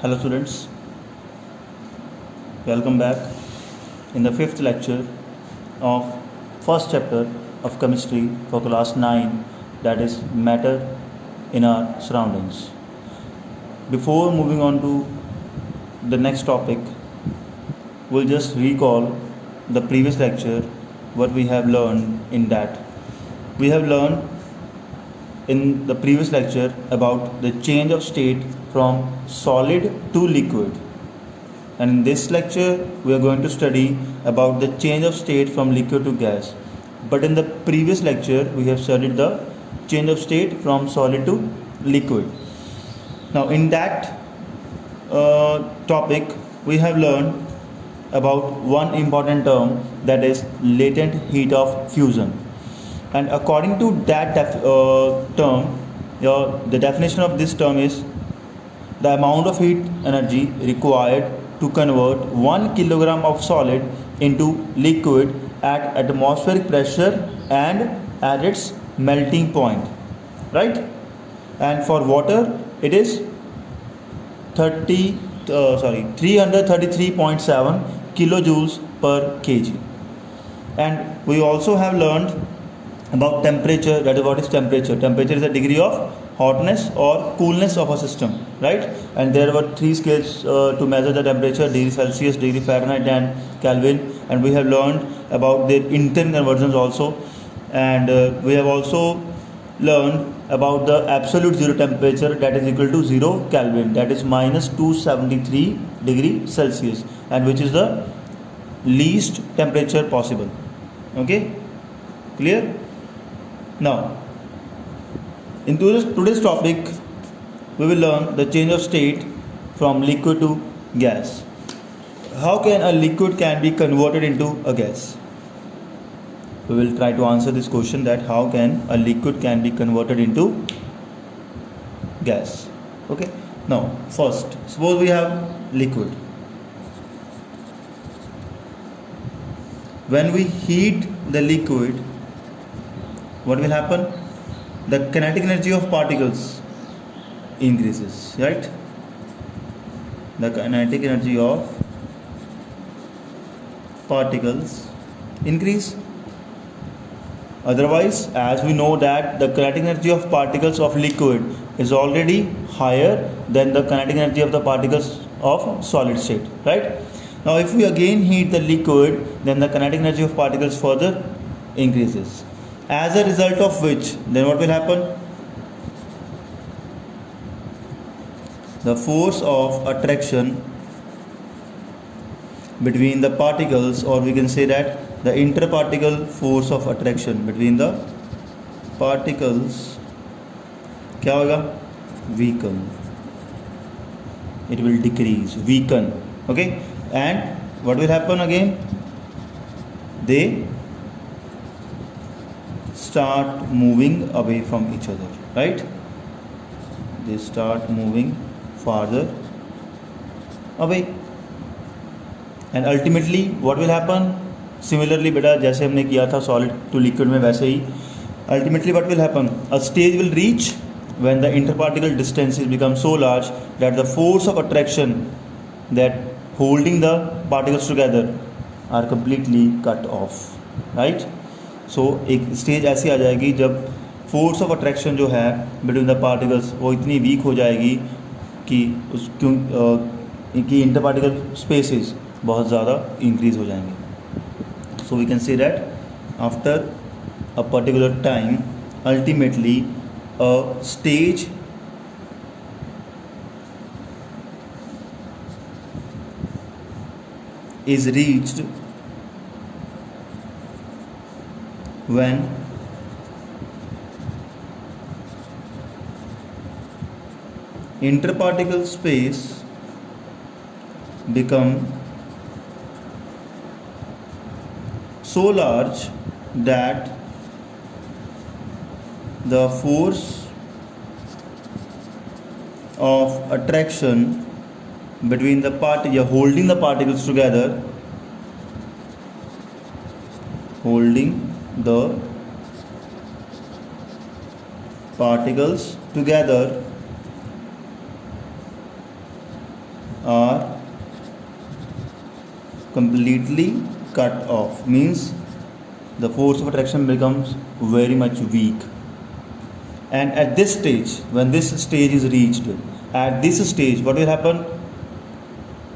Hello students, welcome back in the fifth lecture of first chapter of chemistry for class 9, that is matter in our surroundings. Before moving on to the next topic, we'll just recall the previous lecture what we have learned in that. We have learned in the previous lecture about the change of state from solid to liquid, and in this lecture we are going to study about the change of state from liquid to gas. But in the previous lecture we have studied the change of state from solid to liquid. Now in that topic we have learned about one important term, that is latent heat of fusion. And according to that term, the definition of this term is the amount of heat energy required to convert 1 kilogram of solid into liquid at atmospheric pressure and at its melting point, right? And for water it is 333.7 kilojoules per kg. And we also have learned about temperature. That is, what is temperature? Temperature is a degree of hotness or coolness of a system, right? And there were three scales to measure the temperature: degree Celsius, degree Fahrenheit, and Kelvin. And we have learned about their interim conversions also. And we have also learned about the absolute zero temperature, that is equal to 0 Kelvin, that is minus 273 degree Celsius, and which is the least temperature possible. Okay, clear? Now in today's topic we will learn the change of state from liquid to gas. How can a liquid can be converted into a gas? We will try to answer this question, that how can a liquid can be converted into gas. Okay, now first suppose we have liquid. When we heat the liquid, what will happen? The kinetic energy of particles increases, right? The kinetic energy of particles increase. Otherwise, as we know that the kinetic energy of particles of liquid is already higher than the kinetic energy of the particles of solid state, right? Now if we again heat the liquid, then the kinetic energy of particles further increases. As a result of which, then what will happen? The force of attraction between the particles, or we can say that the interparticle force of attraction between the particles, क्या होगा? Weaken. It will decrease, weaken. Okay, and what will happen again? They start moving away from each other, right? They start moving farther away, and ultimately what will happen? Similarly बेटा, जैसे हमने किया था solid to liquid में, वैसे ही ultimately what will happen? A stage will reach when the interparticle distances become so large that the force of attraction that holding the particles together are completely cut off, right? So एक stage ऐसी आ जाएगी जब force of attraction जो है between the particles वो इतनी week हो जाएगी कि इंटर पार्टिकल स्पेसेस बहुत ज़्यादा इंक्रीज हो जाएंगे. So we can say that after a particular time, ultimately a stage is reached when interparticle space become so large that the force of attraction between the holding the particles together, holding the particles together are completely cut off, means the force of attraction becomes very much weak. And at this stage, when this stage is reached, at this stage what will happen?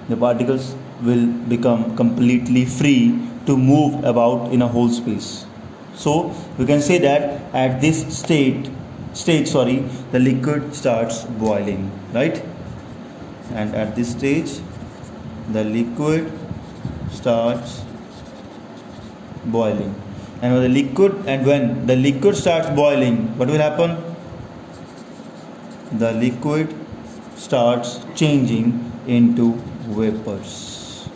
The particles will become completely free to move about in a whole space. So we can say that at this stage, the liquid starts boiling, right? And at this stage the liquid starts boiling. And when the liquid starts boiling, what will happen? The liquid starts changing into vapors.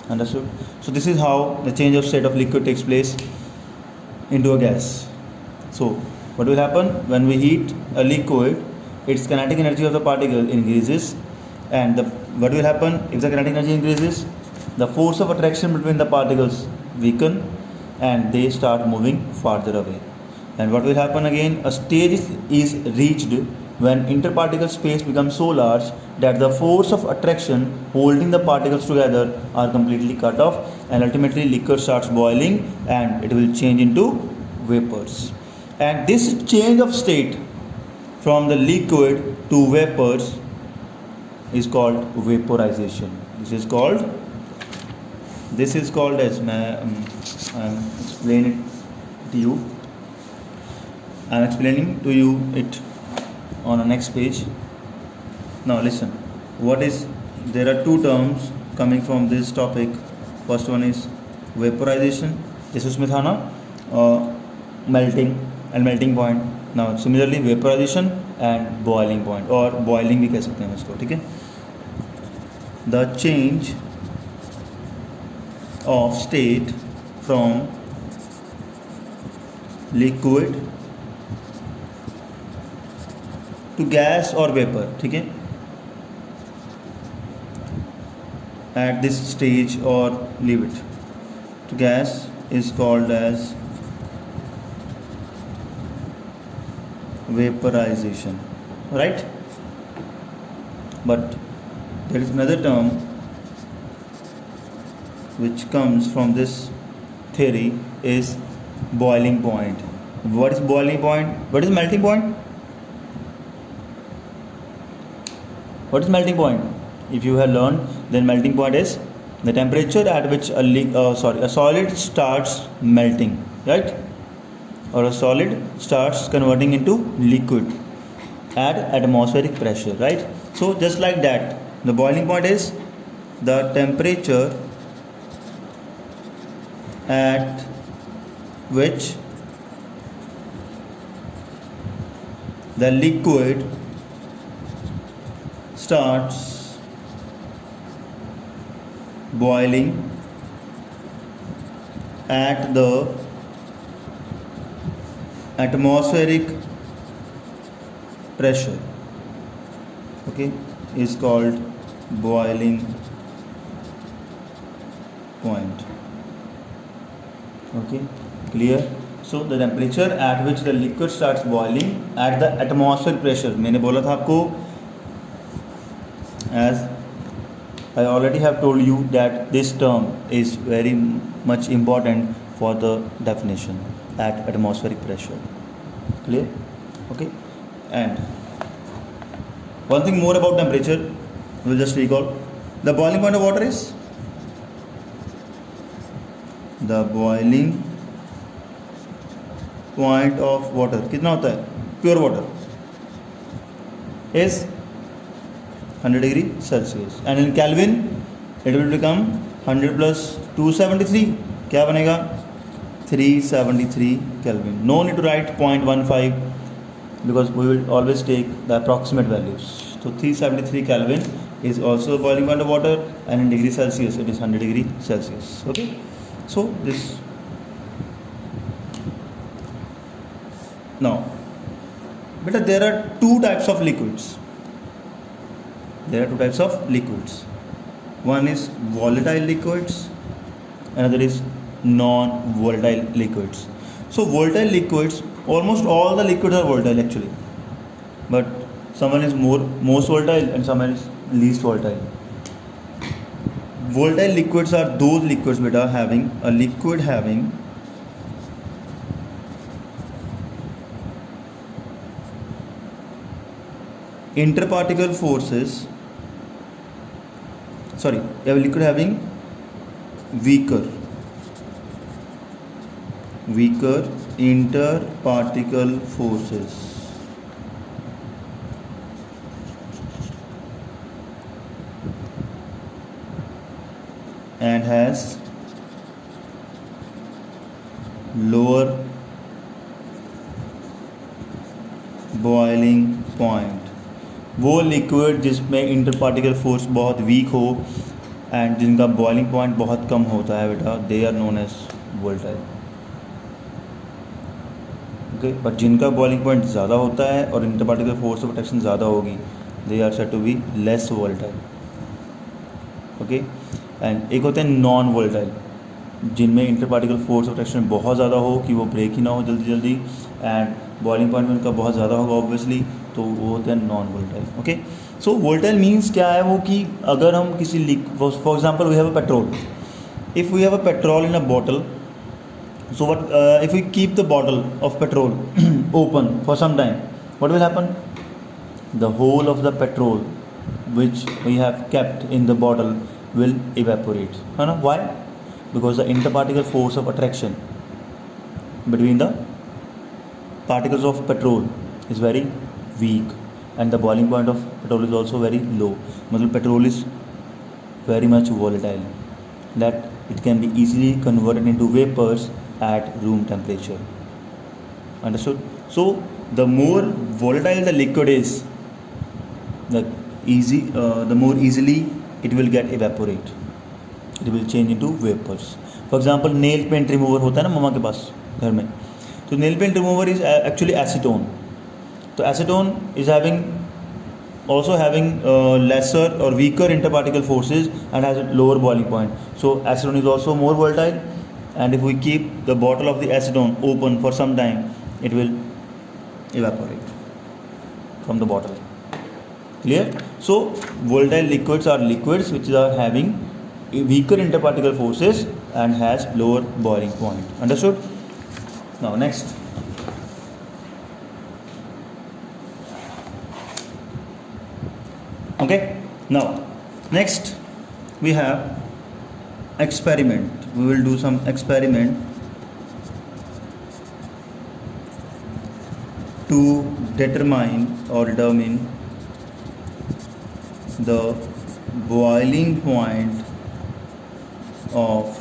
Understood? So this is how the change of state of liquid takes place into a gas. So what will happen when we heat a liquid? Its kinetic energy of the particle increases, and what will happen if the kinetic energy increases? The force of attraction between the particles weaken and they start moving farther away. And what will happen again? A stage is reached when interparticle space becomes so large that the force of attraction holding the particles together are completely cut off, and ultimately liquid starts boiling and it will change into vapors. And this change of state from the liquid to vapors is called vaporization. This is called as I'm explaining to you it on the next page. Now listen, there are two terms coming from this topic. First one is vaporization. This उसमें था ना melting and melting point. Now similarly vaporization and boiling point, or boiling भी कह सकते हैं इसको, ठीक है? The change of state from liquid to gas or vapor, ठीक है, at this stage, or leave it, to gas is called as vaporization, right? But there is another term which comes from this theory is boiling point. What is boiling point? What is melting point? What is melting point? If you have learned, then melting point is the temperature at which a solid starts melting, right? Or a solid starts converting into liquid at atmospheric pressure, right? So just like that, the boiling point is the temperature at which the liquid starts boiling at the atmospheric pressure, okay, is called boiling point. Okay, clear? So the temperature at which the liquid starts boiling at the atmospheric pressure, मैंने बोला था आपको, as I already have told you that this term is very much important for the definition, at atmospheric pressure. Clear? Okay. And one thing more about temperature, we'll just recall. The boiling point of water is, the boiling point of water कितना होता है? Pure water is 100 degree Celsius, and in Kelvin it will become 100 plus 273, क्या बनेगा? 373 Kelvin. No need to write 0.15 because we will always take the approximate values. So 373 Kelvin is also the boiling point of water, and in degree Celsius it is 100 degree Celsius. Okay, so this now, but there are two types of liquids. One is volatile liquids, another is non-volatile liquids. So volatile liquids, almost all the liquids are volatile actually, but someone is most volatile and someone is least volatile. Volatile liquids are those liquids beta having a liquid having interparticle forces, sorry, a liquid having weaker interparticle forces and has lower boiling point. वो liquid जिसमें inter particle force बहुत weak हो and जिनका boiling point बहुत कम होता है बेटा, they are known as volatile. Okay, but जिनका बॉइलिंग पॉइंट ज़्यादा होता है और inter particle force of attraction ज़्यादा होगी, they are said to be less volatile. Okay, and एक होते हैं नॉन वोलेटाइल, जिनमें inter particle force of attraction बहुत ज़्यादा हो कि वो ब्रेक ही ना हो जल्दी जल्दी, एंड बॉइलिंग पॉइंट में उनका बहुत ज़्यादा होगा ऑब्वियसली, तो वो होते हैं non volatile. Okay, so volatile means क्या है वो कि अगर हम किसी for example we have a petrol, if we have a petrol in a bottle, so what if we keep the bottle of petrol open for some time, what will happen? The whole of the petrol which we have kept in the bottle will evaporate. Why? Because the interparticle force of attraction between the particles of petrol is very weak and the boiling point of petrol is also very low. Matlab petrol is very much volatile that it can be easily converted into vapors at room temperature. Understood? So the more volatile the liquid is, the more easily it will get evaporate. It will change into vapors. For example, nail paint remover होता है ना मम्मा के पास घर में, तो nail paint remover is actually acetone. तो acetone is also having lesser or weaker interparticle forces and has a lower boiling point. So acetone is also more volatile, and if we keep the bottle of the acetone open for some time, it will evaporate from the bottle. Clear? So volatile liquids are liquids which are having weaker interparticle forces and has lower boiling point. Understood? Now next, okay, now next we have experiment. We will do some experiment to determine or determine the boiling point of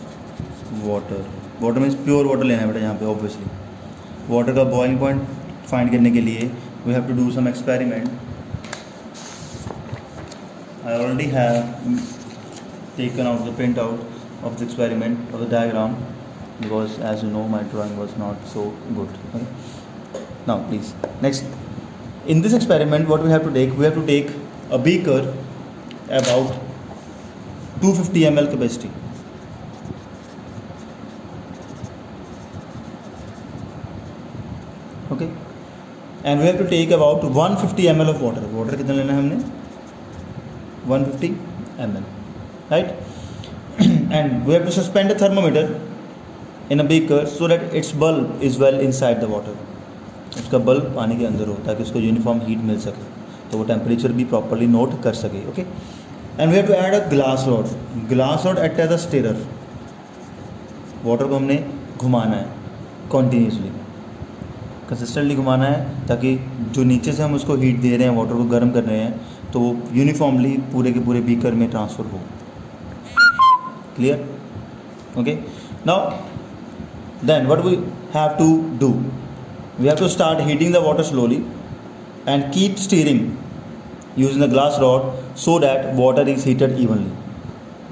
water. Water means pure water लेना है बेटा यहाँ पे. Obviously water का boiling point find करने के लिए we have to do some experiment. I already have taken out the printout of the experiment, of the diagram, because as you know my drawing was not so good. Okay? Now please, next, in this experiment what we have to take a beaker about 250 ml capacity. Okay, and we have to take about 150 ml of water. Water कितना लेना है हमने? 150 ml, right? And we have to suspend a thermometer in a beaker so that its bulb is well inside the water. उसका bulb पानी के अंदर हो ताकि उसको यूनिफॉर्म हीट मिल सके, तो वो टेम्परेचर भी प्रॉपरली नोट कर सके. Okay, and we have to add a glass rod. Glass rod act as a stirrer. Water को हमने घुमाना है कॉन्टीन्यूसली, कंसिस्टेंटली घुमाना है ताकि जो नीचे से हम उसको हीट दे रहे हैं, वाटर को गर्म कर रहे हैं, तो वो यूनिफॉर्मली पूरे के पूरे बीकर में ट्रांसफ़र हो. Clear? Okay, now then what we have to do, we have to start heating the water slowly and keep stirring using the glass rod so that water is heated evenly.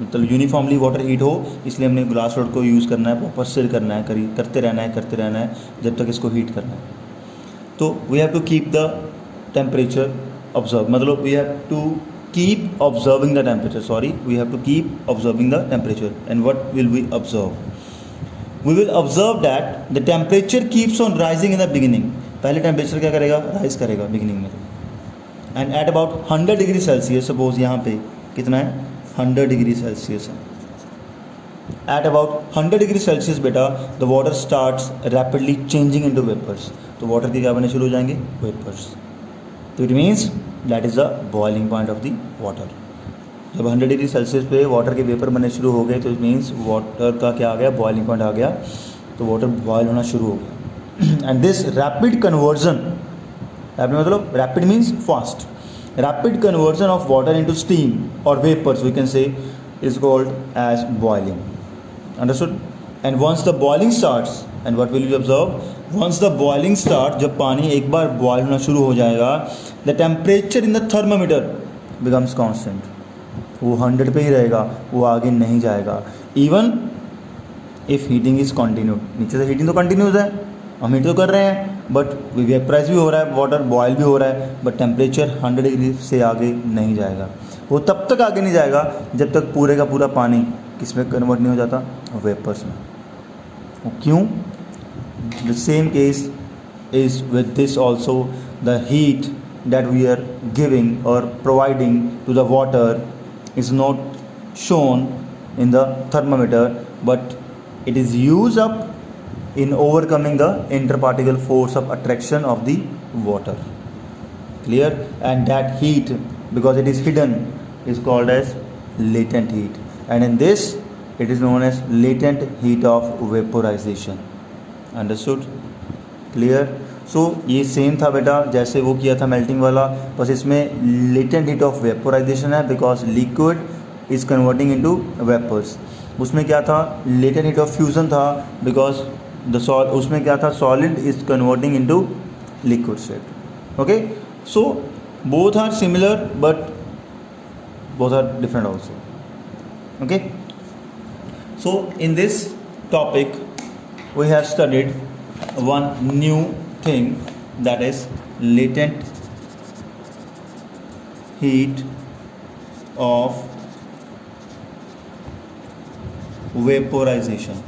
मतलब uniformly water heat हो, इसलिए हमने glass rod को use करना है, proper stir करना है, करते रहना है जब तक इसको हीट करना है. तो we have to keep the temperature observe, मतलब we have to keep observing the temperature, we have to keep observing the temperature. And what will we observe? We will observe that the temperature keeps on rising in the beginning. पहले temperature क्या करेगा? Rise करेगा beginning में, and at about 100 degree Celsius, suppose यहाँ पे कितना है 100 degree Celsius है, एट अबाउट 100 डिग्री सेल्सियस बेटा the water starts rapidly changing into vapours, तो वाटर के क्या बनने शुरू हो जाएंगे, वेपर्स। तो it means that is the boiling point of the water. जब 100 डिग्री सेल्सियस पे वाटर के वेपर बनने शुरू हो गए तो इट मीन्स वाटर का क्या आ गया, बॉइलिंग पॉइंट आ गया, तो वाटर बॉयल होना शुरू हो गया। And this rapid conversion, rapid मतलब rapid means fast, rapid conversion of water into steam और vapours we can say is called as boiling. Understood? And once the boiling starts, and what will you observe, once the boiling start, जब पानी एक बार boil होना शुरू हो जाएगा, the temperature in the thermometer becomes constant, वो 100 पे ही रहेगा, वो आगे नहीं जाएगा। Even if heating is continued, नीचे से हीटिंग तो कंटिन्यूज है, हम हीट तो कर रहे हैं, बट वेपराइज भी हो रहा है, वाटर बॉयल भी हो रहा है, बट टेम्परेचर 100 डिग्री से आगे नहीं जाएगा। वो तब तक आगे नहीं जाएगा जब तक पूरे का पूरा पानी किस में कन्वर्ट नहीं हो जाता, वेपर्स में। वो क्यों? The same case is with this also, the heat that we are giving or providing to the water is not shown in the thermometer, but it is used up in overcoming the interparticle force of attraction of the water. Clear? And that heat, because it is hidden, is called as latent heat, and in this it is known as latent heat of vaporization. Understood? Clear? So ये same था बेटा जैसे वो किया था melting वाला, बस इसमें लेटेंट हीट ऑफ वेपोराइजेशन है, because liquid is converting into vapours. उसमें क्या था, लेटेंट हीट ऑफ फ्यूजन था, बिकॉज उसमें क्या था, solid is converting into liquid state. Okay, so both are similar but both are different also. Okay, so in this topic we have studied one new thing, that is latent heat of vaporization.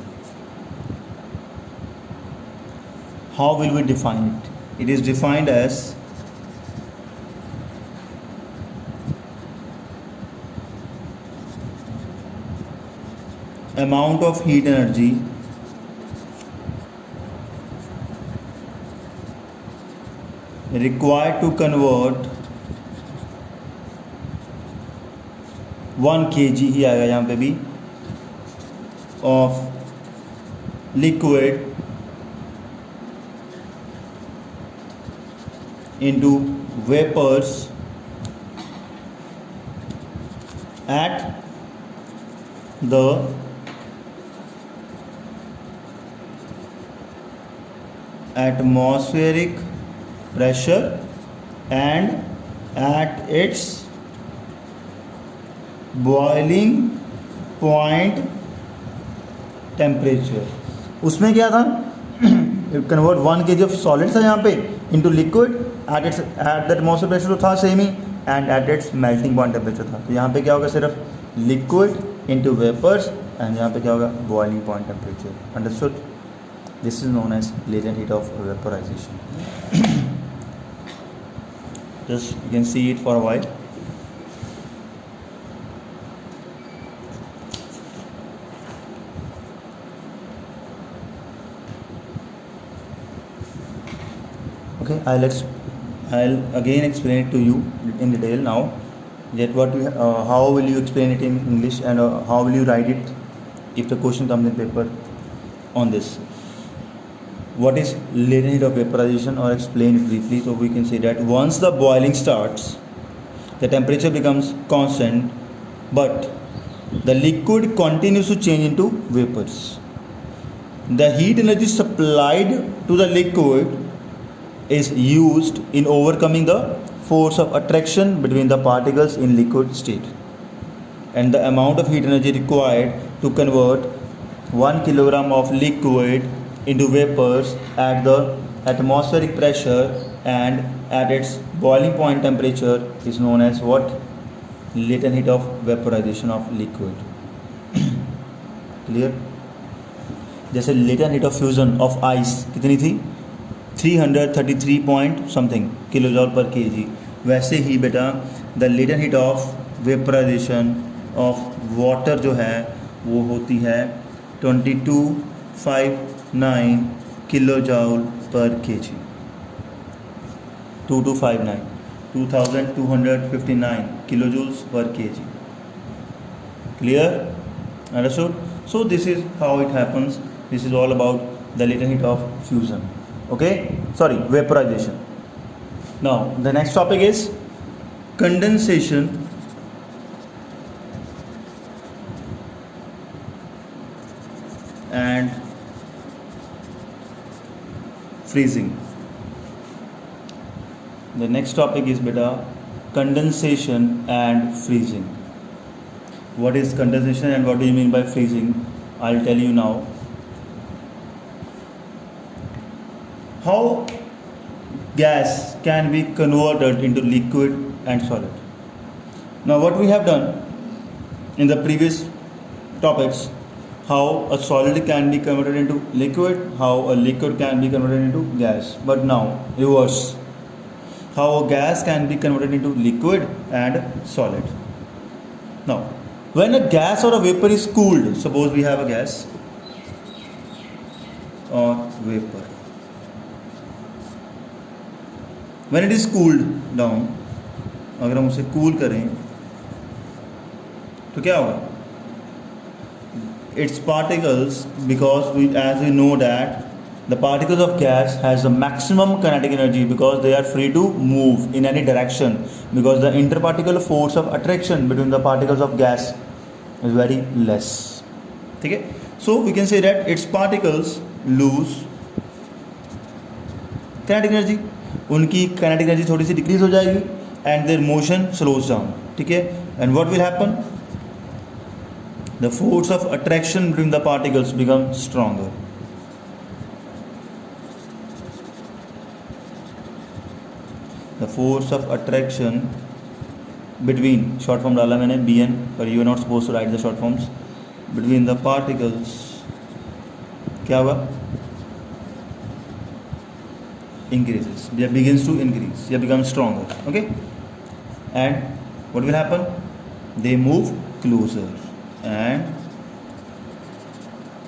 How will we define it? It is defined as amount of heat energy required to convert 1 kg ही आएगा यहाँ पे भी of liquid into vapors at the atmospheric pressure and at its boiling point temperature। उसमें क्या था, convert 1 kg of solid था यहाँ पे into liquid at the atmosphere pressure तो था same he, and at its melting point temperature था। तो यहाँ पे क्या होगा, सिर्फ लिक्विड इनटू वेपर्स, एंड यहाँ पे क्या होगा, boiling point temperature. Understood? This is known as latent heat of vaporisation. Just you can see it for a while. Okay, I'll again explain it to you in detail now. Yet what you how will you explain it in English, and how will you write it if the question comes in paper on this? What is latent heat of vaporization, or explain it briefly? So we can say that once the boiling starts, the temperature becomes constant, but the liquid continues to change into vapors. The heat energy supplied to the liquid is used in overcoming the force of attraction between the particles in liquid state, and the amount of heat energy required to convert 1 kilogram of liquid into vapors at the atmospheric pressure and at its boiling point temperature is known as what? Latent heat of vaporization of liquid। Clear? जैसे latent heat of fusion of ice कितनी थी, 333 point something kilo जॉल पर KG, वैसे ही बेटा the latent heat of vaporisation of water जो है वो होती है 2259 किलो जूल पर के जी। 2259 2259 किलो जूल्स पर के जी। Clear? Understood? So this is how it happens. This is all about the latent heat of fusion. Okay? Sorry, vaporization. Now the next topic is condensation and freezing. The next topic is beta condensation and freezing. What is condensation and what do you mean by freezing? I'll tell you now. How gas can be converted into liquid and solid. Now what we have done in the previous topics, how a solid can be converted into liquid, how a liquid can be converted into gas. But now reverse. How a gas can be converted into liquid and solid. Now when a gas or a vapor is cooled, suppose we have a gas or vapor. When it is cooled down, अगर हम उसे cool करें तो क्या होगा? Its particles, because as we know that the particles of gas has the maximum kinetic energy because they are free to move in any direction, because the interparticle force of attraction between the particles of gas is very less. ठीक है? So we can say that its particles lose kinetic energy. उनकी kinetic energy थोड़ी सी decrease हो जाएगी and their motion slows down. ठीक है? And what will happen? The force of attraction between the particles becomes stronger. The force of attraction between, short form डाला मैंने BN, but you are not supposed to write the short forms, between the particles क्या होगा? Increases, begins to increase, becomes stronger. Okay, and what will happen? They move closer and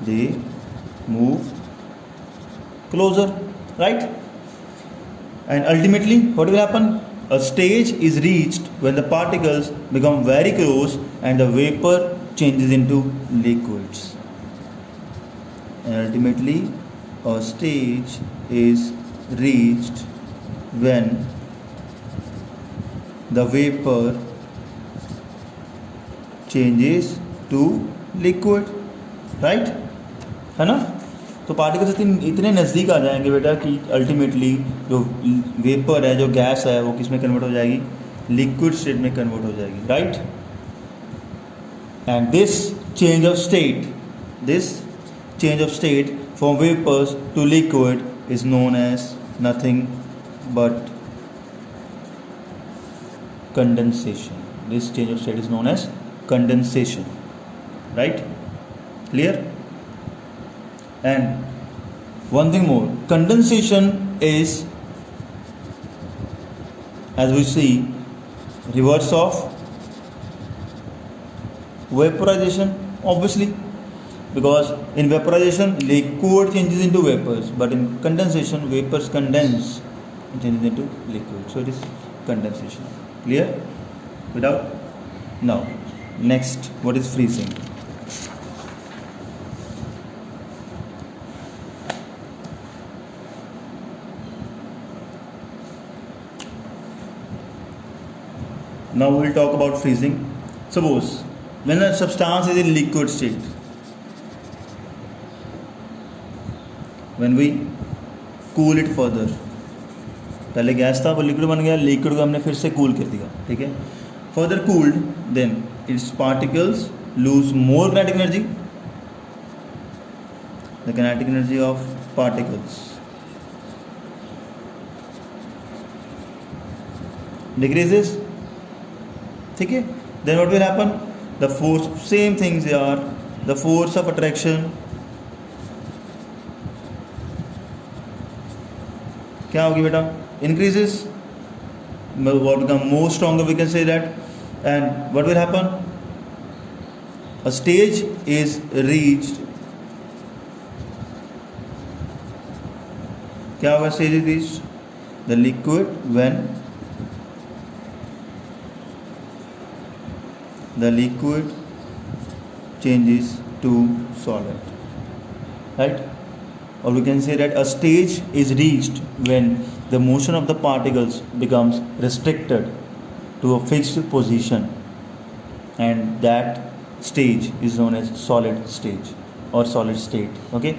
they move closer, right? And ultimately what will happen? A stage is reached when the particles become very close and the vapor changes into liquids. And ultimately a stage is reached when the vapor changes to liquid, right? है ना? तो particles इतने नज़दीक आ जाएंगे बेटा कि ultimately जो vapour है, जो गैस है, वो किस में कन्वर्ट हो जाएगी? लिक्विड स्टेट में कन्वर्ट हो जाएगी, right? And this change of state from vapours to liquid is known as nothing but condensation. This change of state is known as condensation, right? Clear? And one thing more, condensation is, as we see, reverse of vaporization, obviously, because in vaporization liquid changes into vapors, but in condensation vapors condense and changes into liquid, so it is condensation. Clear? Without? Now next, what is freezing? Now we will talk about freezing. Suppose when a substance is in liquid state, when we cool it further, पहले gas था वो liquid बन गया, liquid को हमने फिर से cool कर दिया, ठीक है? Further cooled, then its particles lose more kinetic energy. The kinetic energy of particles decreases, ठीक है? Then what will happen? The force, same things are, the force of attraction क्या होगी बेटा? Increases, what become more stronger, we can say that. And what will happen? A stage is reached. क्या होगा stage is reached? The liquid when the liquid changes to solid, right? Or we can say that a stage is reached when the motion of the particles becomes restricted to a fixed position, and that stage is known as solid stage or solid state. Okay,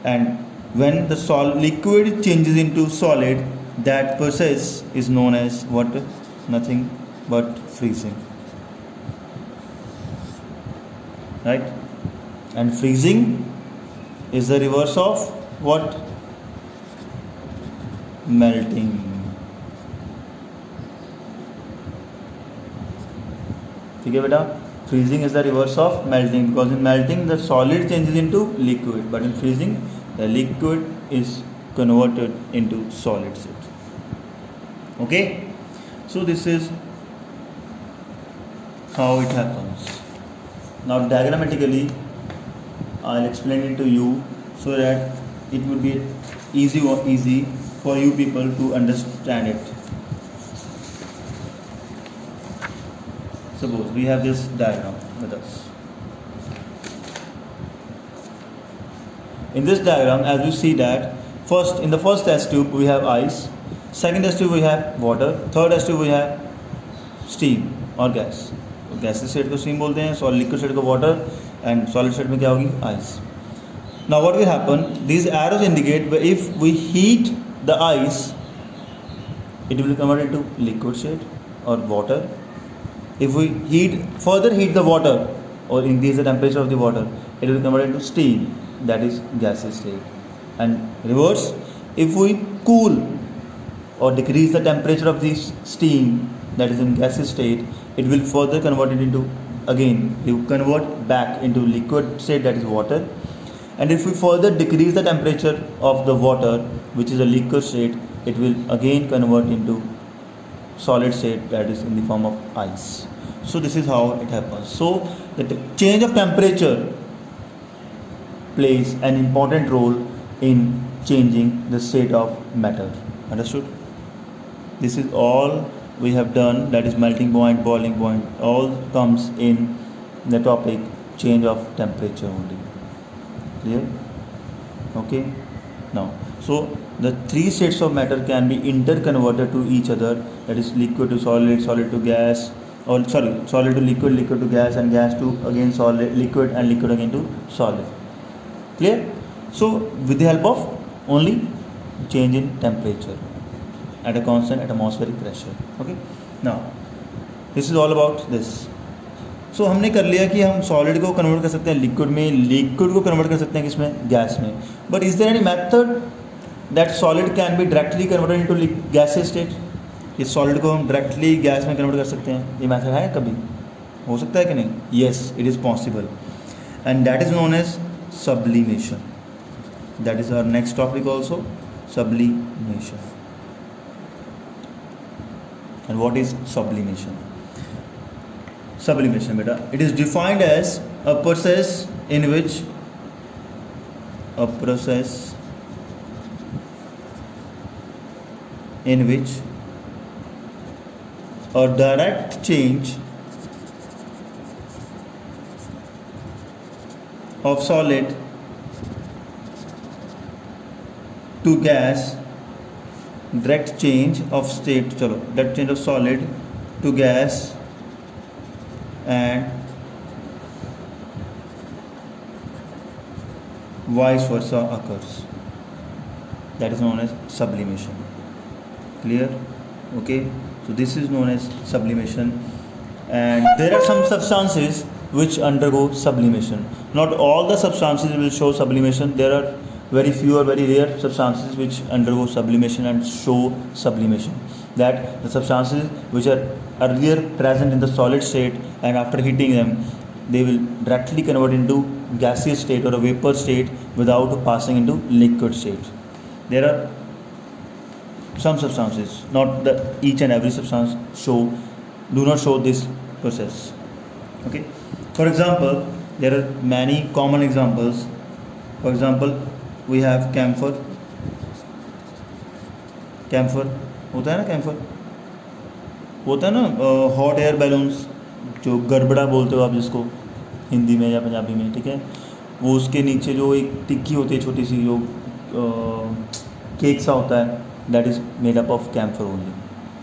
and when the liquid changes into solid, that process is known as what? Nothing but freezing, right? And freezing is the reverse of what? Melting. ठीक है बेटा, freezing is the reverse of melting, because in melting the solid changes into liquid, but in freezing the liquid is converted into solid state. Okay, so this is how it happens. Now diagrammatically I'll explain it to you so that it would be easy for you people to understand it. Suppose we have this diagram with us. In this diagram, as you see that in the first test tube we have ice, second test tube we have water, third test tube we have steam or gas. तो gases state को steam बोलते हैं, solid liquid state को water, and solid state में क्या होगी? Ice. Now what will happen? These arrows indicate where if we heat the ice, it will convert into liquid state or water. If we further heat the water or increase the temperature of the water, it will convert into steam, that is gaseous state. And reverse, if we cool or decrease the temperature of this steam, that is in gaseous state, it will further convert it into, again you convert back into liquid state, that is water. And if we further decrease the temperature of the water, which is a liquid state, it will again convert into solid state, that is in the form of ice. So this is how it happens. So the change of temperature plays an important role in changing the state of matter. Understood? This is all we have done, that is melting point, boiling point, all comes in the topic change of temperature only. Clear? Okay. Now, so the three states of matter can be interconverted to each other, that is liquid to solid, solid to gas, or solid to liquid, liquid to gas, and gas to again solid, liquid, and liquid again to solid. Clear? So with the help of only change in temperature at a constant atmospheric pressure. Okay. Now this is all about this. So हमने कर लिया कि हम solid को convert कर सकते हैं liquid में, लिक्विड को कन्वर्ट कर सकते हैं किसमें? गैस में. But is there any method that solid can be directly converted into gases state? इस सॉलिड को हम डायरेक्टली गैस में कन्वर्ट कर सकते हैं, ये मेथड है? कभी हो सकता है कि नहीं? Yes, it is possible, and that is known as sublimation. That is our next topic also, sublimation. And what is sublimation? Sublimation, beta, it is defined as a process in which a direct change of solid to gas, direct change of state, direct change of solid to gas, and vice versa occurs. That is known as sublimation. Clear? Okay, so this is known as sublimation, and there are some substances which undergo sublimation. Not all the substances will show sublimation. There are very few or very rare substances which undergo sublimation and show sublimation. That the substances which are earlier present in the solid state, and after heating them, they will directly convert into gaseous state or a vapor state without passing into liquid state. There are some substances, not the each and every substance do not show this process. Okay, for example, there are many common examples. For example, we have camphor. Camphor होता है ना, camphor होता है ना, hot air balloons, जो गड़बड़ा बोलते हो आप जिसको हिंदी में या पंजाबी में, ठीक है, वो उसके नीचे जो एक टिक्की होती है छोटी सी, जो केक सा होता है, that is made up of camphor only.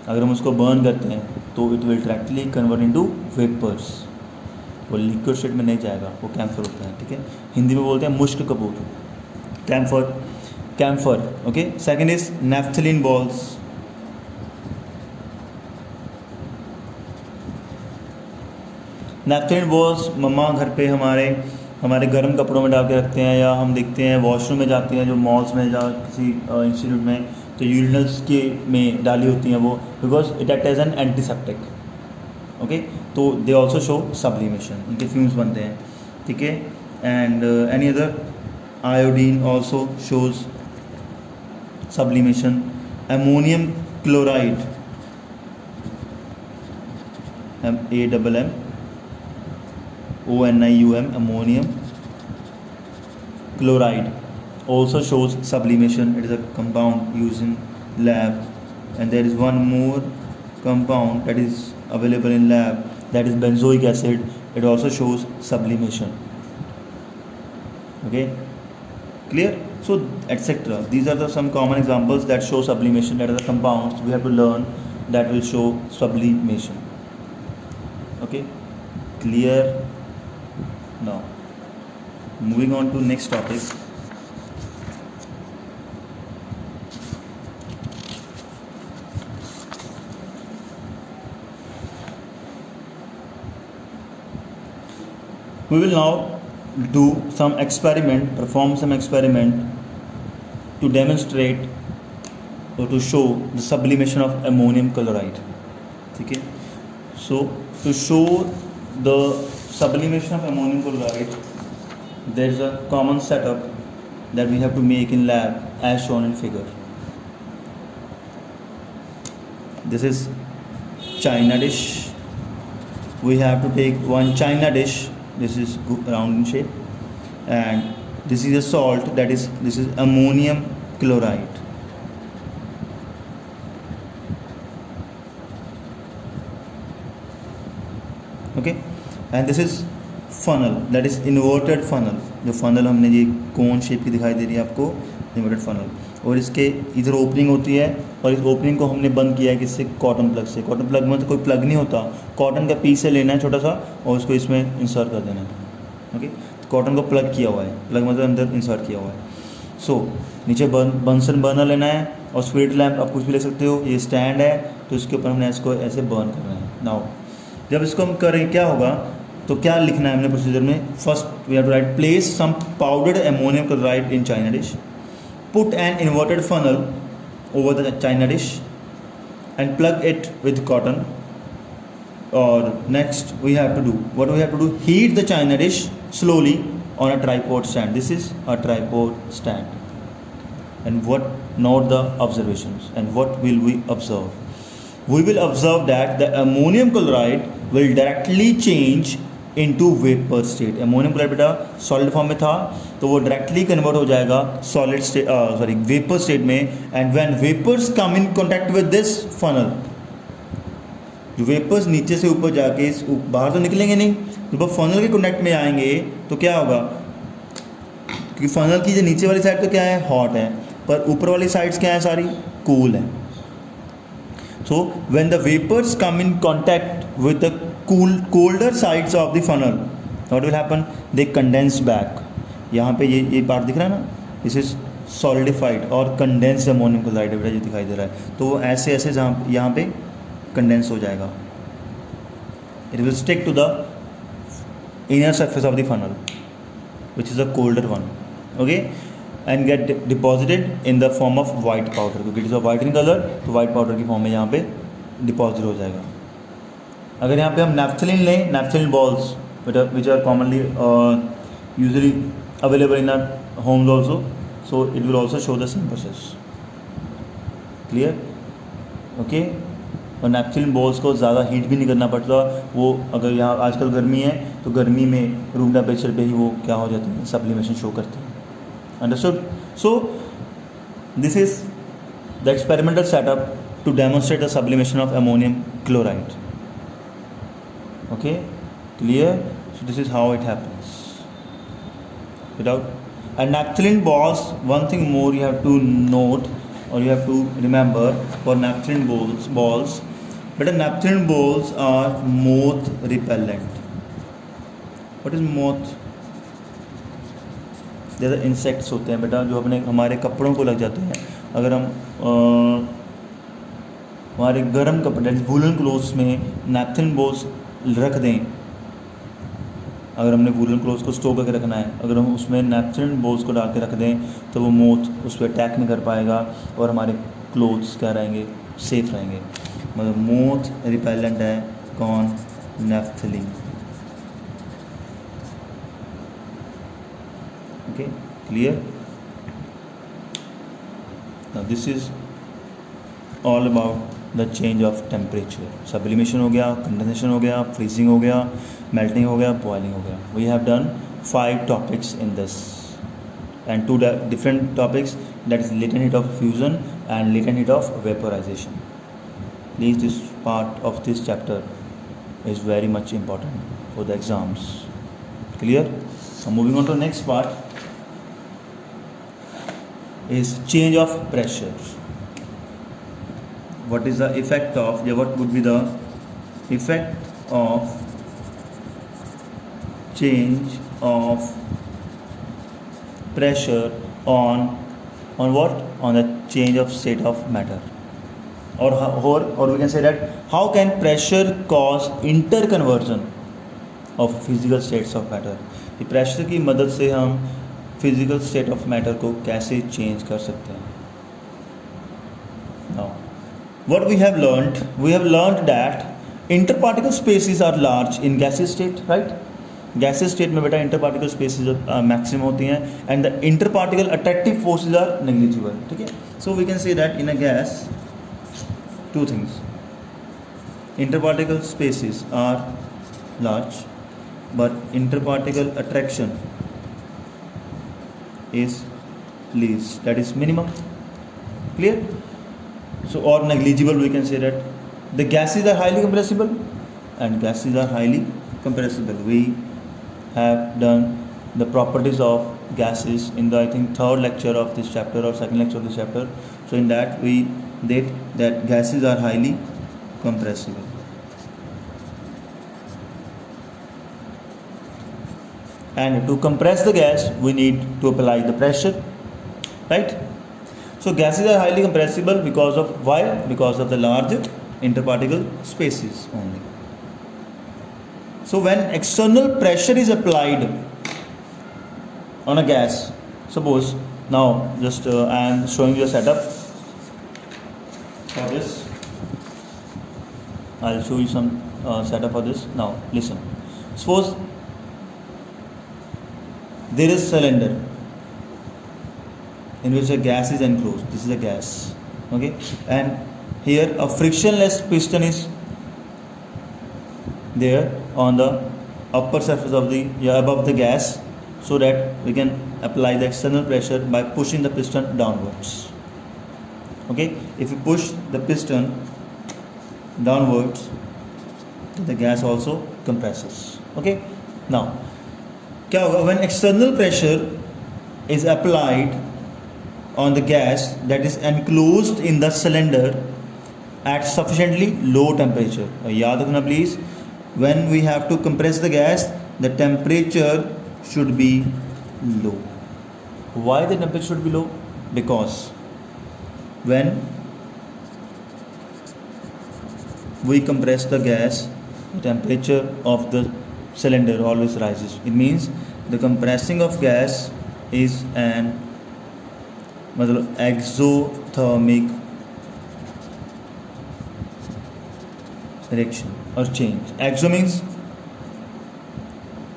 अगर हम उसको बर्न करते हैं तो it will directly convert into vapours, वो लिक्विड स्टेट में नहीं जाएगा, वो कैम्फर होता है. ठीक है, हिंदी में बोलते हैं मुश्क कपूर, camphor. Okay, second is naphthalene balls. Naphthalene balls मम्मा घर पे हमारे गर्म कपड़ों में डाल के रखते हैं, या हम देखते हैं वॉशरूम में जाते हैं जो मॉल्स में, या किसी इंस्टीट्यूट में, तो यूरिनल्स के में डाली होती हैं वो, because it act as an antiseptic. Okay, तो दे ऑल्सो शो सब्लिमेशन, उनके फ्यूम्स बनते हैं. ठीक है, and any other, iodine also shows sublimation. Ammonium chloride, AMMONIUM, ammonium chloride also shows sublimation. It is a compound used in lab, and there is one more compound that is available in lab, that is benzoic acid. It also shows sublimation. Okay, clear? So etc. These are the some common examples that show sublimation, that are the compounds we have to learn that will show sublimation. Okay, clear? Now moving on to next topic. We will now perform some experiment to demonstrate or to show the sublimation of ammonium chloride. Okay, so to show the sublimation of ammonium chloride, there is a common setup that we have to make in lab as shown in figure. This is china dish. We have to take one china dish. This is round in shape, and this is a salt, this is ammonium chloride. Okay, and this is funnel, that is inverted funnel. जो funnel हमने ये cone shape की दिखाई दे रही है आपको, inverted funnel, और इसके इधर ओपनिंग होती है, और इस ओपनिंग को हमने बंद किया है किससे? कॉटन प्लग से. कॉटन प्लग में तो कोई प्लग नहीं होता, कॉटन का पीस से लेना है छोटा सा, और उसको इसमें इंसर्ट कर देना है. ओके, कॉटन को प्लग किया हुआ है, प्लग मतलब अंदर इंसर्ट किया हुआ है. सो नीचे बंसन बर्नर लेना है, और स्पिरिट लैम्प आप कुछ भी ले सकते हो. ये स्टैंड है, तो इसके ऊपर हमने इसको ऐसे बर्न करना है. नाउ जब इसको हम करें क्या होगा, तो क्या लिखना है हमने प्रोसीजर में? First we have to write, place some powdered ammonium chloride in china dish, put an inverted funnel over the china dish and plug it with cotton. Or next we have to do, what we have to do, heat the china dish slowly on a tripod stand. This is a tripod stand. And what, note the observations, and what will we observe? We will observe that the ammonium chloride will directly change into vapour state. Ammonium chloride बेटा solid form में था, तो वो directly convert हो जाएगा solid state, vapour state में. And when vapours come in contact with this funnel, जो vapours नीचे से ऊपर जाके बाहर तो निकलेंगे नहीं, जब फनल के कॉन्टैक्ट में आएंगे तो क्या होगा, क्योंकि फनल की जो नीचे वाली साइड तो क्या है, हॉट है, पर ऊपर वाली साइड्स क्या है, सारी कूल है. So when the vapours come in contact with the colder sides of the funnel, what will happen, they condense back. यहाँ पे ये पार्ट दिख रहा है ना, दिस इज सॉलिडिफाइड और कंडेंस्ड अमोनियम क्लोराइड बेटा, जो दिखाई दे रहा है, तो वो ऐसे ऐसे जहाँ यहाँ पे कंडेंस हो जाएगा. It will stick to the inner surface of the funnel which is a colder one. Okay, and get deposited in the form of white powder, क्योंकि it is a white in colour, तो white powder की form में यहाँ पे deposit हो जाएगा. अगर यहाँ पे हम नैफ्थलीन लें, naphthalene balls which are commonly usually available in our homes also, so it will also show the same process. Clear, okay. और नैपथलिन बॉल्स को ज़्यादा हीट भी नहीं करना पड़ता, वो अगर यहाँ आजकल गर्मी है तो गर्मी में रूम टेम्परेचर पे ही वो क्या हो जाती है, सब्लिमेशन शो करती है। Understood? So this is the experimental setup to demonstrate the sublimation of ammonium chloride. Okay, clear? So this is how it happens. Without and naphthalene balls, one thing more you have to note or you have to remember for naphthalene balls, but the naphthalene balls are moth repellent. What is moth? जैसे insects होते हैं बेटा जो अपने हमारे कपड़ों को लग जाते हैं. अगर हम हमारे गर्म कपड़े वूलन क्लोथ्स में नैपथिन बॉल्स रख दें, अगर हमने वूलन क्लोथ्स को स्टोव करके रखना है, अगर हम उसमें नैपथिन बॉल्स को डाल के रख दें तो वो मोथ उस पर अटैक नहीं कर पाएगा और हमारे क्लोथ्स क्या रहेंगे, सेफ रहेंगे. मतलब मोथ रिपेलेंट है कौन, naphthalene. Okay, clear? Now this is all about the change of temperature. Sublimation हो गया, कंडेंसेशन हो गया, फ्रीजिंग हो गया, मेल्टिंग हो गया, बॉइलिंग हो गया. We have done 5 topics in this and 2 different topics, that is latent heat of fusion and latent heat of vaporization. Please, this part of this chapter is very much important for the exams. Clear? So moving on to the next part is change of pressure. What is the effect of, what would be the effect of change of pressure on what, on the change of state of matter, or we can say that how can pressure cause interconversion of physical states of matter. ये pressure की मदद से हम physical state of matter को कैसे change कर सकते हैं. Now what we have learned that interparticle spaces are large in gaseous state, right? Gaseous state में बेटा इंटरपार्टिकल स्पेसेस मैक्सिमम होती हैं and the interparticle attractive forces are negligible. ठीक है, so we can say that in a gas 2 things, interparticle spaces are large but interparticle attraction is least, that is minimum. Clear? So और negligible we can say that the gases are highly compressible and gases are highly compressible. We have done the properties of gases in the I think 3rd lecture of this chapter or 2nd lecture of this chapter. So in that we did that gases are highly compressible. And to compress the gas we need to apply the pressure, right? So gases are highly compressible because of why? Because of the large interparticle spaces only. So when external pressure is applied on a gas, suppose now just I am showing you a setup for this. I'll show you some setup for this. Now listen, suppose there is cylinder in which a gas is enclosed. This is a gas, okay, and here a frictionless piston is there on the upper surface of the above the gas, so that we can apply the external pressure by pushing the piston downwards. Okay, if you push the piston downwards the gas also compresses. Okay, now क्या होगा, when external pressure is applied on the gas that is enclosed in the cylinder at sufficiently low temperature. याद रखना please, when we have to compress the gas the temperature should be low. Why the temperature should be low? Because when we compress the gas the temperature of the cylinder always rises. It means the compressing of gas is an मतलब exothermic reaction or change. Exo means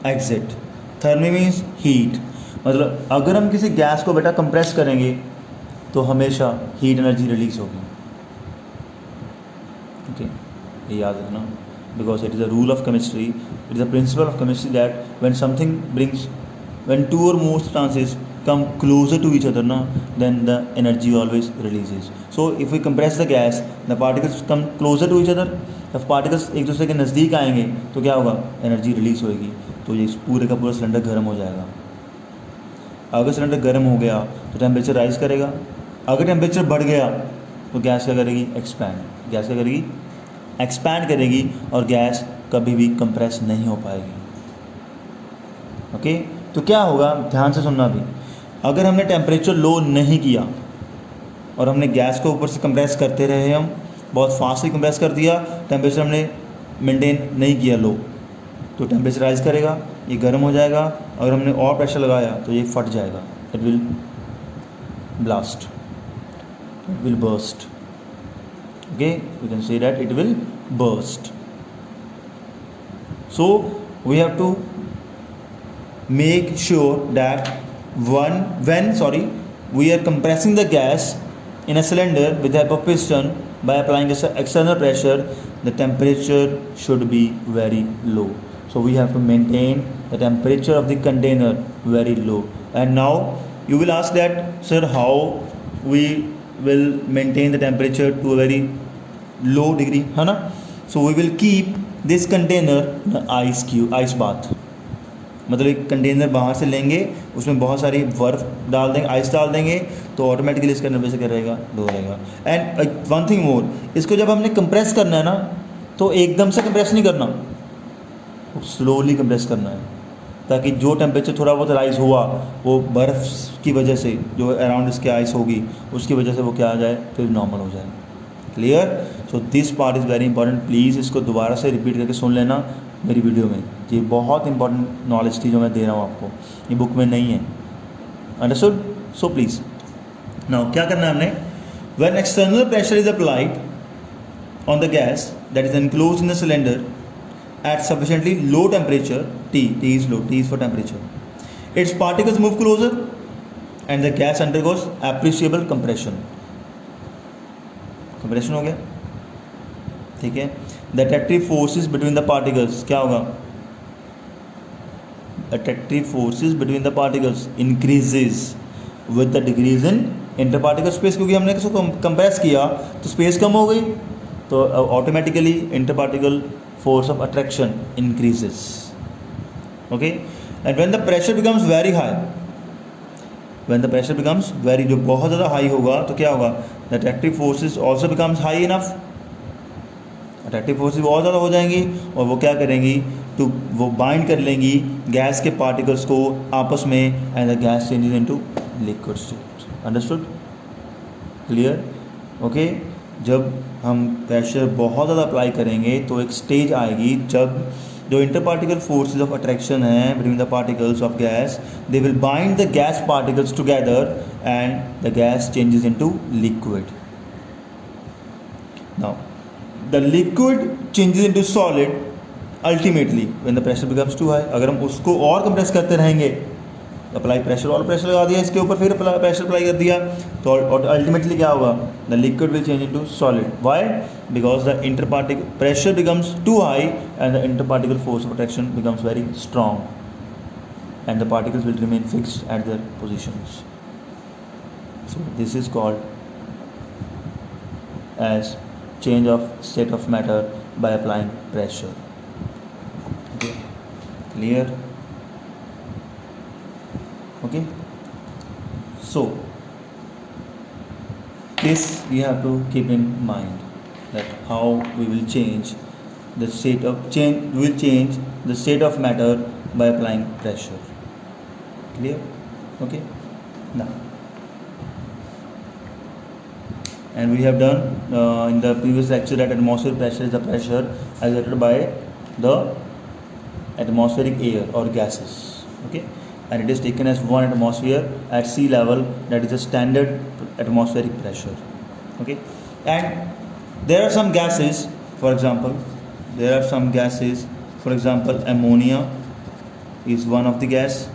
exit, thermi means heat. मतलब अगर हम किसी gas को बेटा compress करेंगे तो हमेशा हीट एनर्जी रिलीज होगी. ये याद रखना, because it is a rule of chemistry, it is a principle of chemistry that when two or more substances come closer to each other na, then the energy always releases. So if we compress the gas, the particles come closer to each other. जब particles एक दूसरे के नज़दीक आएंगे तो क्या होगा, energy release होएगी, तो ये पूरे का पूरा सिलेंडर गर्म हो जाएगा. अगर सिलेंडर गर्म हो गया तो टेम्परेचर राइज करेगा. अगर टेम्परेचर बढ़ गया तो गैस क्या करेगी, एक्सपैंड. गैस क्या करेगी, एक्सपैंड करेगी, और गैस कभी भी कंप्रेस नहीं हो पाएगी. ओके, तो क्या होगा, ध्यान से सुनना भी. अगर हमने टेम्परेचर लो नहीं किया और हमने गैस को ऊपर से कंप्रेस करते रहे, हम बहुत फास्टली कंप्रेस कर दिया, टेम्परेचर हमने मेंटेन नहीं किया लो, तो टेम्परेचर राइज करेगा, ये गर्म हो जाएगा. अगर हमने और प्रेशर लगाया तो ये फट जाएगा, it will blast, it will burst. Okay, you can say that it will burst. So we have to make sure that when we are compressing the gas in a cylinder with the help of piston by applying external pressure, the temperature should be very low. So we have to maintain the temperature of the container very low. And now you will ask that, sir, how we will maintain the temperature to a very low degree, है ना. So we will keep this container in ice bath. मतलब एक container बाहर से लेंगे, उसमें बहुत सारी बर्फ़ डाल देंगे, आइस डाल देंगे, तो ऑटोमेटिकली इसका टेम्परेचर क्या रहेगा, लो रहेगा. एंड वन थिंग मोर, इसको जब हमने कंप्रेस करना है ना, तो एकदम से कंप्रेस नहीं करना, स्लोली कंप्रेस करना है, ताकि जो टेम्परेचर थोड़ा बहुत राइज हुआ वो बर्फ़ की वजह से, जो अराउंड इसके आइस होगी उसकी वजह से वो क्या आ जाए, फिर नॉर्मल हो जाए. Clear. So this part is very important. Please इसको दोबारा से रिपीट करके सुन लेना मेरी वीडियो में. ये बहुत इंपॉर्टेंट नॉलेज थी जो मैं दे रहा हूँ आपको, ये बुक में नहीं है. अंडरस्टूड. सो प्लीज़ नाउ क्या करना है हमने, when external pressure is applied on the gas that is enclosed in the cylinder at sufficiently low temperature, T is low, T is for temperature, its particles move closer and the gas undergoes appreciable compression. Compression हो गया, ठीक है. The attractive forces between the particles क्या होगा, attractive forces between the particles increases with the decrease in interparticle space, क्योंकि हमने इसको compress किया तो स्पेस कम हो गई, तो automatically इंटरपार्टिकल force of attraction increases. Okay, and when the pressure becomes very high, जो बहुत ज़्यादा हाई होगा तो क्या होगा, the attractive forces also becomes high enough. Attractive forces बहुत ज़्यादा हो जाएंगी और वो क्या करेंगी, तो वो बाइंड कर लेंगी गैस के पार्टिकल्स को आपस में, and the gas changes into liquid state. Understood. Clear. Okay. जब हम प्रेशर बहुत ज़्यादा अप्लाई करेंगे तो एक स्टेज आएगी जब जो इंटरपार्टिकल फोर्सेस ऑफ अट्रैक्शन है between the particles of gas, they will bind the gas particles together and the gas changes into liquid. Now the liquid changes into solid ultimately when the pressure becomes too high. अगर हम उसको और compress करते रहेंगे, apply pressure और pressure लगा दिया इसके ऊपर, फिर प्रेशर अप्लाई कर दिया, तो अल्टीमेटली क्या होगा, the liquid will change into solid. Why, because the interparticle pressure becomes too high and the interparticle force of attraction becomes very strong and the particles will remain fixed at their positions. So this is called as change of state of matter by applying pressure. Clear. Okay, so this we have to keep in mind, that how we will change the state of matter by applying pressure. Clear. Okay. Now, and we have done in the previous lecture that atmospheric pressure is the pressure exerted by the atmospheric air or gases. Okay, and it is taken as 1 atmosphere at sea level, that is the standard atmospheric pressure. Okay, and there are some gases, for example ammonia is one of the gas,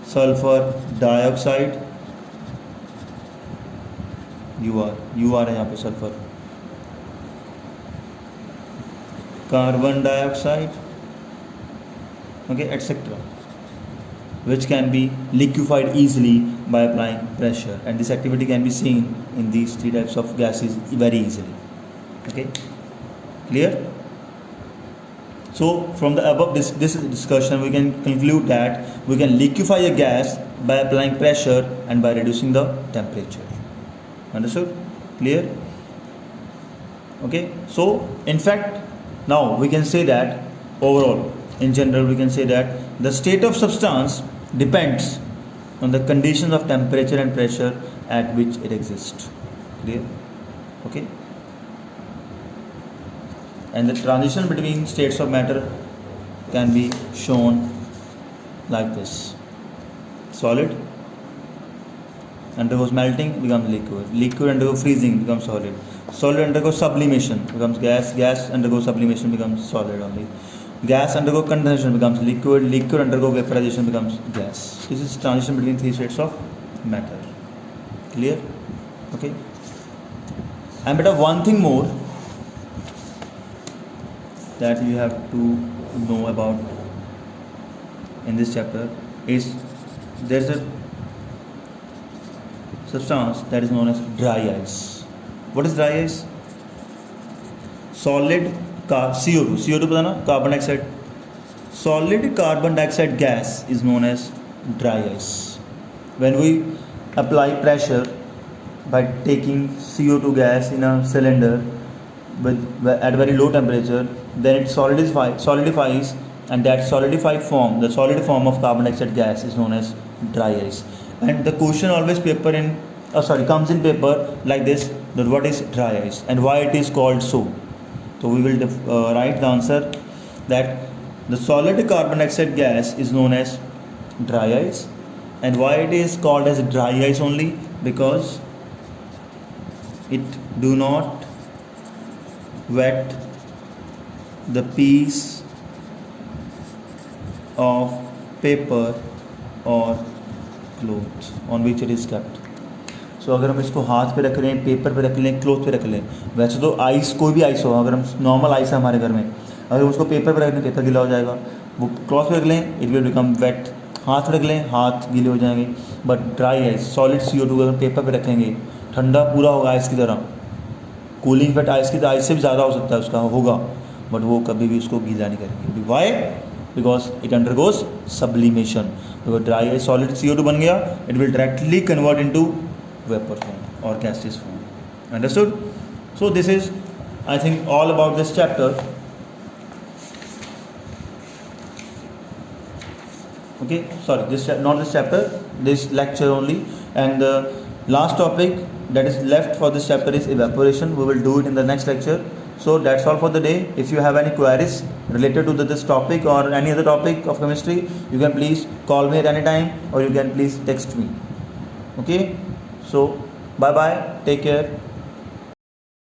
sulfur dioxide, you are यहाँ पे sulphur, carbon dioxide, okay, etc., which can be liquefied easily by applying pressure, and this activity can be seen in these three types of gases very easily. Okay, clear? So from the above this discussion we can conclude that we can liquefy a gas by applying pressure and by reducing the temperature. Understood? Clear? Okay, so in fact now we can say that overall in general we can say that the state of substance depends on the conditions of temperature and pressure at which it exists. Clear? Okay, and the transition between states of matter can be shown like this: solid undergoes melting, becomes liquid, liquid undergoes freezing, becomes solid, solid undergoes sublimation, becomes gas, gas undergoes sublimation, becomes solid only, gas undergoes condensation, becomes liquid, liquid undergoes vaporization, becomes gas. This is transition between three states of matter. Clear? Okay, and better one thing more that you have to know about in this chapter is there's a substance that is known as dry ice. What is dry ice? Solid CO2, CO2 पता ना, carbon dioxide. Solid carbon dioxide gas is known as dry ice. When we apply pressure by taking CO2 gas in a cylinder at very low temperature, then it solidifies, and that solidified form, the solid form of carbon dioxide gas is known as dry ice. And the question always comes in paper like this, that what is dry ice and why it is called so. So we will write the answer that the solid carbon dioxide gas is known as dry ice, and why it is called as dry ice only because it do not wet the piece of paper or cloth on which it is kept. सो अगर हम इसको हाथ पे रख रहे हैं, paper पे रख लें, क्लोथ पे रख लें, वैसे तो आइस कोई भी आइस हो, अगर हम नॉर्मल आइस है हमारे घर में, अगर उसको पेपर पे रख लें पेपर गीला हो जाएगा, वो क्लॉथ पे रख लें इट विल बिकम वेट, हाथ रख लें हाथ गीले हो जाएंगे. But dry ice solid CO2 अगर पेपर पे रखेंगे ठंडा पूरा होगा आइस की तरह, कूलिंग इफेक्ट आइस की आइस से भी ज़्यादा हो सकता है उसका होगा, बट वो कभी भी उसको गीला नहीं करेंगे. Why? Because it undergoes sublimation. तो ड्राई आइस सॉलिड CO2 बन गया, it will directly convert into vapor form or gaseous form. Understood? So this is, I think, all about this chapter. Okay, sorry, not this chapter, this lecture only. And the last topic that is left for this chapter is evaporation. We will do it in the next lecture. So that's all for the day. If you have any queries related to this topic or any other topic of chemistry, you can please call me at any time or you can please text me. Okay, so bye bye, take care.